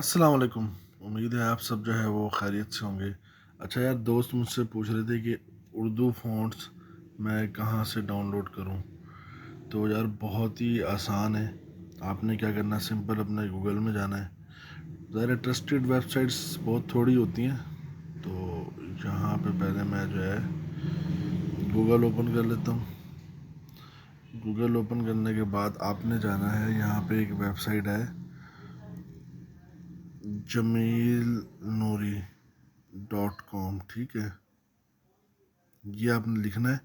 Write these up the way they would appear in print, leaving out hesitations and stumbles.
अस्सलाम वालेकुम। उम्मीद है आप सब जो है वो खैरियत से होंगे। अच्छा यार, दोस्त मुझसे पूछ रहे थे कि उर्दू फ़ॉन्ट्स मैं कहाँ से डाउनलोड करूँ। तो यार बहुत ही आसान है। आपने क्या करना है, सिंपल अपने गूगल में जाना है। ज़रा ट्रस्टेड वेबसाइट्स बहुत थोड़ी होती हैं, तो यहाँ पे पहले मैं जो है गूगल ओपन कर लेता हूँ। गूगल ओपन करने के बाद आपने जाना है, यहाँ पे एक वेबसाइट है जमील नूरी.com, ठीक है। ये आपने लिखना है,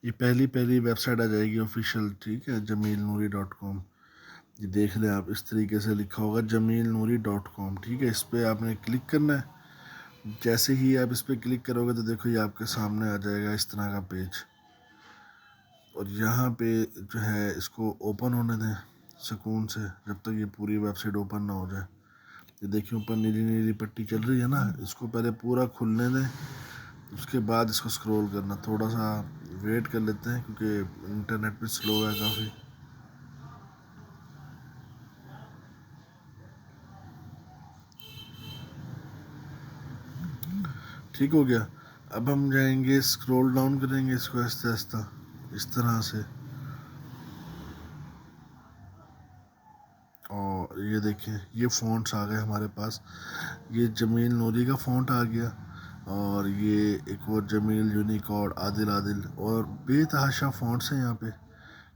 ये पहली पहली वेबसाइट आ जाएगी ऑफिशियल, ठीक है, जमील नूरी.com। ये देख लें आप, इस तरीके से लिखा होगा जमील नूरी.com, ठीक है। इस पर आपने क्लिक करना है। जैसे ही आप इस पर क्लिक करोगे तो देखो ये आपके सामने आ जाएगा इस तरह का पेज। और यहाँ पे जो है इसको ओपन होने दें सुकून से, जब तक ये पूरी वेबसाइट ओपन ना हो जाए। ये देखिए ऊपर नीली नीली पट्टी चल रही है ना, इसको पहले पूरा खुलने दें। उसके बाद इसको स्क्रॉल करना, थोड़ा सा वेट कर लेते हैं क्योंकि इंटरनेट भी स्लो है काफ़ी। ठीक हो गया। अब हम जाएंगे, स्क्रॉल डाउन करेंगे इसको आहिस्ता आहिस्ता इस तरह से। और ये देखें, ये फ़ॉन्ट्स आ गए हमारे पास। ये जमील नूरी का फ़ॉन्ट आ गया, और ये एक और जमील यूनिकोड, आदिल आदिल, और बेतहाशा फ़ॉन्ट्स हैं यहाँ पे,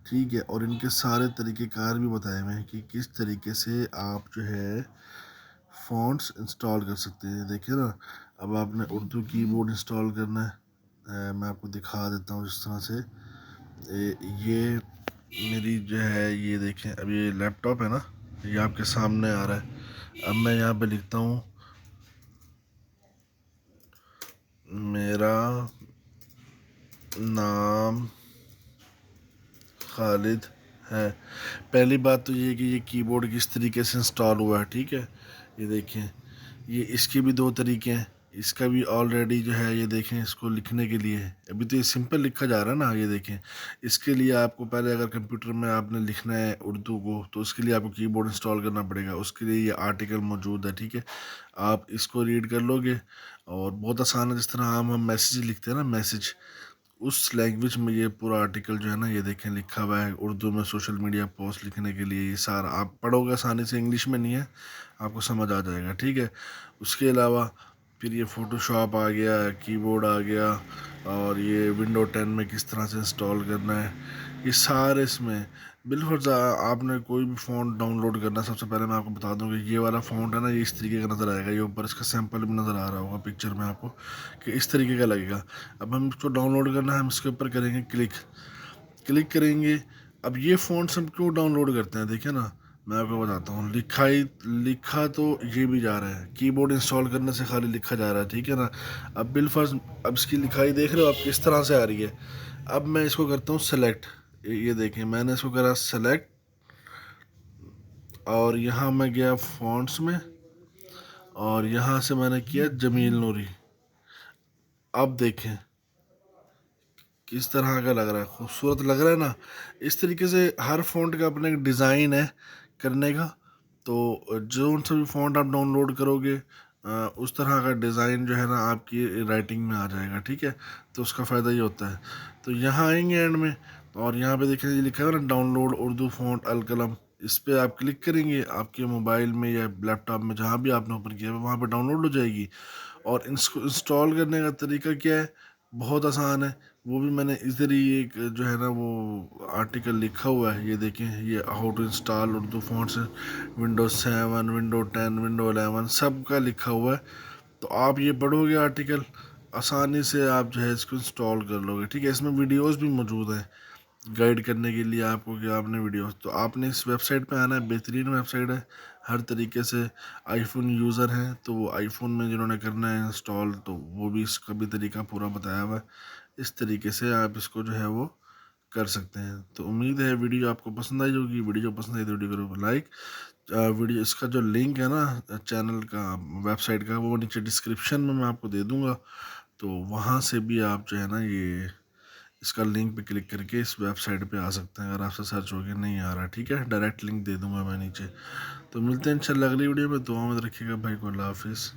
ठीक है। और इनके सारे तरीक़ेकार भी बताए हुए हैं कि किस तरीके से आप जो है फ़ॉन्ट्स इंस्टॉल कर सकते हैं। देखिए ना, अब आपने उर्दू कीबोर्ड इंस्टॉल करना है। मैं आपको दिखा देता हूँ इस तरह से। ये मेरी जो है, ये देखें, अब ये लैपटॉप है ना, ये आपके सामने आ रहा है। अब मैं यहाँ पे लिखता हूँ मेरा नाम खालिद है। पहली बात तो ये कि ये कीबोर्ड किस तरीके से इंस्टॉल हुआ है, ठीक है। ये देखें, ये इसके भी दो तरीके हैं। इसका भी ऑलरेडी जो है, ये देखें, इसको लिखने के लिए अभी तो ये सिंपल लिखा जा रहा है ना, ये देखें। इसके लिए आपको पहले अगर कंप्यूटर में आपने लिखना है उर्दू को, तो उसके लिए आपको कीबोर्ड इंस्टॉल करना पड़ेगा। उसके लिए ये आर्टिकल मौजूद है, ठीक है। आप इसको रीड कर लोगे, और बहुत आसान है। जिस तरह हम मैसेज लिखते हैं ना, मैसेज, उस लैंग्वेज में ये पूरा आर्टिकल जो है ना, ये देखें, लिखा हुआ है उर्दू में। सोशल मीडिया पोस्ट लिखने के लिए ये सारा आप पढ़ोगे आसानी से, इंग्लिश में नहीं है, आपको समझ आ जाएगा, ठीक है। उसके अलावा फिर ये फ़ोटोशॉप आ गया, कीबोर्ड आ गया, और ये विंडो 10 में किस तरह से इंस्टॉल करना है, ये सारे इसमें। बिल्कुल आपने कोई भी फ़ॉन्ट डाउनलोड करना है, सबसे पहले मैं आपको बता दूं कि ये वाला फ़ॉन्ट है ना, ये इस तरीके का नज़र आएगा। ये ऊपर इसका सैंपल भी नज़र आ रहा होगा पिक्चर में आपको, कि इस तरीके का लगेगा। अब हम इसको डाउनलोड करना है, हम इसके ऊपर करेंगे क्लिक। क्लिक करेंगे। अब ये फ़ॉन्ट्स हम क्यों डाउनलोड करते हैं, देखिए ना, मैं आपको बताता हूँ। लिखा तो ये भी जा रहा है, कीबोर्ड इंस्टॉल करने से खाली लिखा जा रहा है, ठीक है ना। अब बिलफर्ज, अब इसकी लिखाई देख रहे हो आप किस तरह से आ रही है। अब मैं इसको करता हूँ सेलेक्ट। ये देखें, मैंने इसको करा सेलेक्ट, और यहाँ मैं गया फ़ॉन्ट्स में, और यहाँ से मैंने किया जमील नूरी। अब देखें किस तरह का लग रहा है, खूबसूरत लग रहा है ना। इस तरीके से हर फ़ॉन्ट का अपना एक डिज़ाइन है करने का। तो जो उन सभी फ़ॉन्ट आप डाउनलोड करोगे, उस तरह का डिज़ाइन जो है ना आपकी राइटिंग में आ जाएगा, ठीक है। तो उसका फ़ायदा ये होता है। तो यहाँ आएंगे एंड में, और यहाँ पे देखिए ये लिखा है ना, डाउनलोड उर्दू फ़ॉन्ट अल कलम। इस पर आप क्लिक करेंगे, आपके मोबाइल में या लैपटॉप में जहाँ भी आपने ओपन किया है वहाँ पे डाउनलोड हो जाएगी। और इसको इंस्टॉल करने का तरीका क्या है, बहुत आसान है। वो भी मैंने इधर ही एक जो है ना वो आर्टिकल लिखा हुआ है, ये देखें, ये how to install Urdu fonts, window 7, window 10, window 11 सब का लिखा हुआ है। तो आप ये पढ़ोगे आर्टिकल, आसानी से आप जो है इसको इंस्टॉल कर लोगे, ठीक है। इसमें वीडियोस भी मौजूद हैं गाइड करने के लिए आपको, कि आपने वीडियो, तो आपने इस वेबसाइट पे आना है। बेहतरीन वेबसाइट है हर तरीके से। आईफोन यूज़र हैं तो वो आईफोन में जिन्होंने करना है इंस्टॉल, तो वो भी इसका भी तरीका पूरा बताया हुआ है। इस तरीके से आप इसको जो है वो कर सकते हैं। तो उम्मीद है वीडियो आपको पसंद आई होगी। वीडियो पसंद आई तो वीडियो करो लाइक। वीडियो, इसका जो लिंक है ना चैनल का, वेबसाइट का, वो नीचे डिस्क्रिप्शन में मैं आपको दे दूँगा। तो वहाँ से भी आप जो है ना, ये इसका लिंक पे क्लिक करके इस वेबसाइट पे आ सकते हैं। अगर आपसे सर्च हो गया नहीं आ रहा, ठीक है, डायरेक्ट लिंक दे दूंगा मैं नीचे। تو ملتے ہیں انشاءاللہ اگلی ویڈیو میں، دعا میں رکھیے گا بھائی کو، اللہ حافظ۔